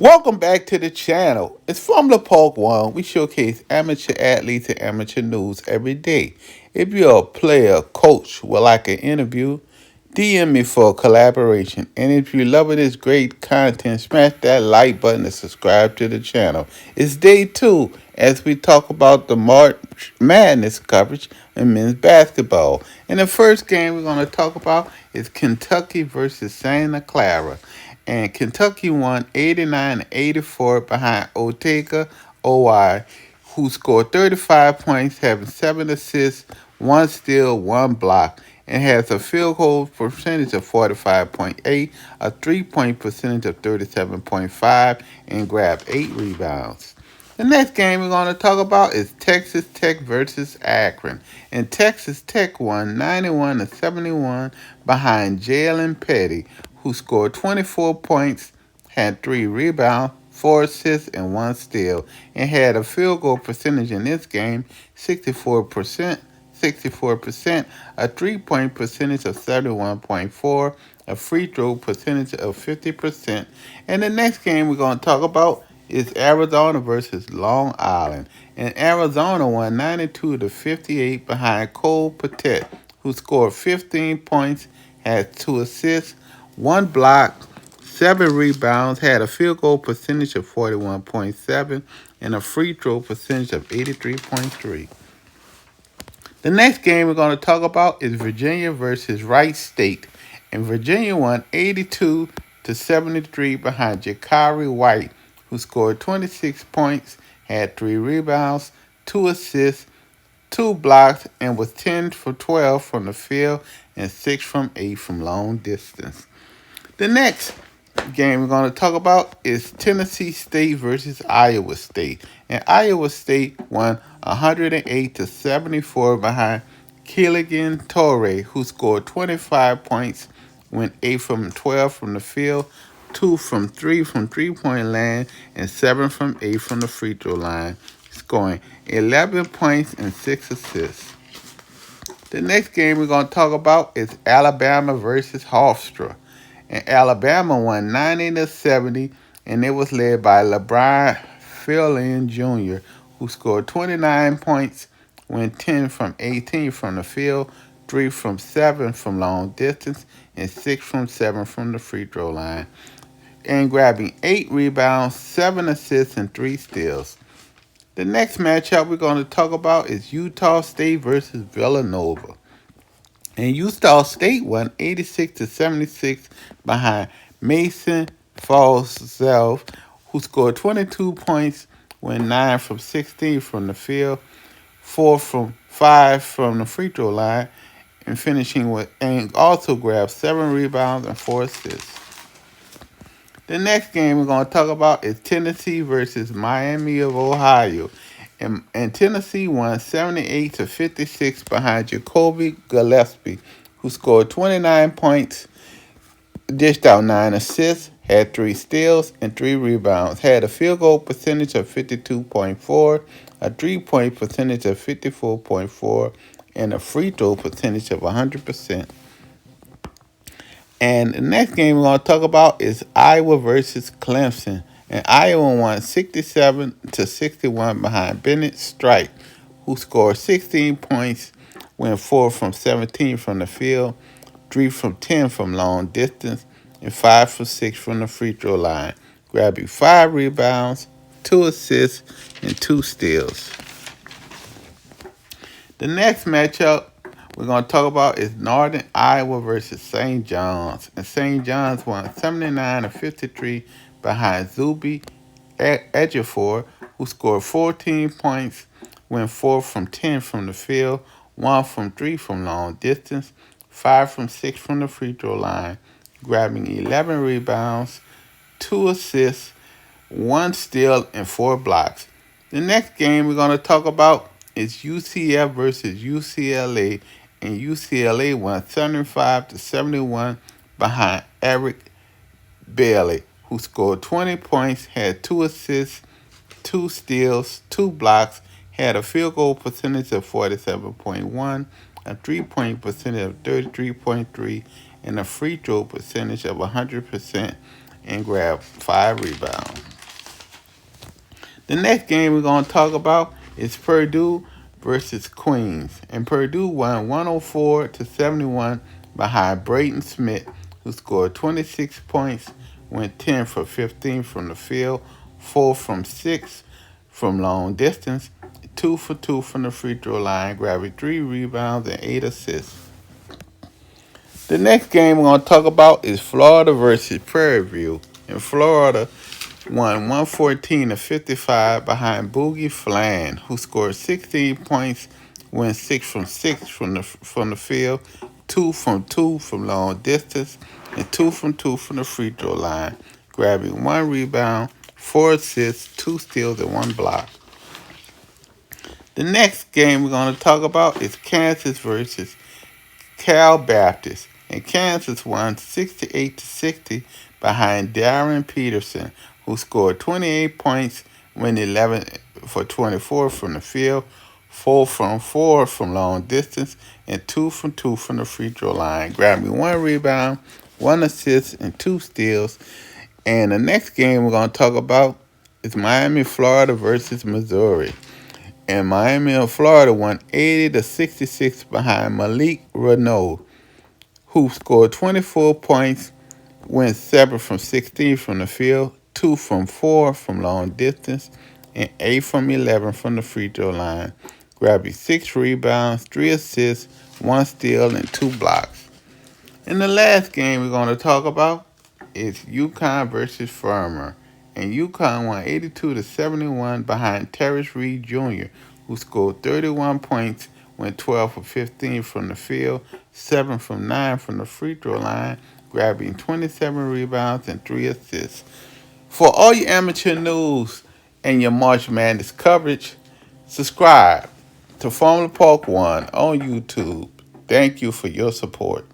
Welcome back to the channel. It's Formula Park One. We showcase amateur athletes and amateur news every day. If you're a player, coach, would like an interview, DM me for a collaboration. And if you're loving this great content, smash that like button and subscribe to the channel. It's day two as we talk about the March Madness coverage in men's basketball. And the first game we're going to talk about is Kentucky versus Santa Clara. And Kentucky won 89-84 behind Otega OI, who scored 35 points, having 7 assists, 1 steal, 1 block, and has a field goal percentage of 45.8, a three-point percentage of 37.5, and grabbed 8 rebounds. The next game we're going to talk about is Texas Tech versus Akron. And Texas Tech won 91-71 behind Jalen Petty, who scored 24 points, had 3 rebounds, 4 assists, and 1 steal, and had a field goal percentage in this game 64%, a three-point percentage of 71.4, a free throw percentage of 50%. And the next game we're going to talk about is Arizona versus Long Island. And Arizona won 92-58 behind Cole Patet, who scored 15 points, had 2 assists, 1 block, 7 rebounds, had a field goal percentage of 41.7, and a free throw percentage of 83.3. The next game we're going to talk about is Virginia versus Wright State. And Virginia won 82-73 behind Jakari White, who scored 26 points, had 3 rebounds, 2 assists, 2 blocks, and was 10 for 12 from the field and 6 from 8 from long distance. The next game we're going to talk about is Tennessee State versus Iowa State. And Iowa State won 108-74 behind Killigan Torrey, who scored 25 points, went 8 from 12 from the field, 2 from 3 from three-point land, and 7 from 8 from the free throw line, scoring 11 points and 6 assists. The next game we're going to talk about is Alabama versus Hofstra. And Alabama won 90-70, and it was led by LeBron Philin Jr., who scored 29 points, went 10 from 18 from the field, 3 from 7 from long distance, and 6 from 7 from the free throw line, and grabbing 8 rebounds, 7 assists, and 3 steals. The next matchup we're going to talk about is Utah State versus Villanova. And Utah State won 86-76 behind Mason Falsell, who scored 22 points, went 9 from 16 from the field, 4 from 5 from the free throw line, and finishing with and also grabbed 7 rebounds and 4 assists. The next game we're going to talk about is Tennessee versus Miami of Ohio. And Tennessee won 78-56 behind Jacoby Gillespie, who scored 29 points, dished out 9 assists, had 3 steals, and 3 rebounds, had a field goal percentage of 52.4, a three-point percentage of 54.4, and a free throw percentage of 100%. And the next game we're going to talk about is Iowa versus Clemson. And Iowa won 67-61 behind Bennett Strike, who scored 16 points, went 4 from 17 from the field, 3 from 10 from long distance, and 5 from 6 from the free throw line, grabbing 5 rebounds, 2 assists, and 2 steals. The next matchup we're going to talk about is Northern Iowa versus St. John's. And St. John's won 79-53 behind Zuby Ejiofor, who scored 14 points, went 4 from 10 from the field, 1 from 3 from long distance, 5 from 6 from the free throw line, grabbing 11 rebounds, 2 assists, 1 steal, and 4 blocks. The next game we're going to talk about is UCF versus UCLA, and UCLA won 75-71 behind Eric Bailey, who scored 20 points, had 2 assists, 2 steals, 2 blocks, had a field goal percentage of 47.1, a three-point percentage of 33.3, and a free throw percentage of 100%, and grabbed 5 rebounds. The next game we're going to talk about is Purdue versus Queens. And Purdue won 104-71 behind Brayton Smith, who scored 26 points, went 10 for 15 from the field, 4 from 6 from long distance, 2 for 2 from the free throw line, grabbing 3 rebounds and 8 assists. The next game we're going to talk about is Florida versus Prairie View. In Florida, won 114-55 behind Boogie Flan, who scored 16 points, went 6 from 6 from the field, 2 from 2 from long distance, and 2 from 2 from the free throw line, grabbing 1 rebound, 4 assists, 2 steals, and 1 block. The next game we're going to talk about is Kansas versus Cal Baptist, and Kansas won 68-60 behind Darren Peterson, who scored 28 points, went 11 for 24 from the field, 4 from 4 from long distance, and 2 from 2 from the free throw line, grabbing 1 rebound, 1 assist, and 2 steals. And the next game we're going to talk about is Miami, Florida versus Missouri. And Miami of Florida won 80-66 behind Malik Renault, who scored 24 points, went 7 from 16 from the field, 2 from 4 from long distance, and 8 from 11 from the free throw line, grabbing 6 rebounds, 3 assists, 1 steal, and 2 blocks. And the last game we're going to talk about is UConn versus Farmer. And UConn won 82-71 behind Terrence Reed Jr., who scored 31 points, went 12 for 15 from the field, 7 from 9 from the free throw line, grabbing 27 rebounds and 3 assists. For all your amateur news and your March Madness coverage, subscribe to Formula Park 1 on YouTube. Thank you for your support.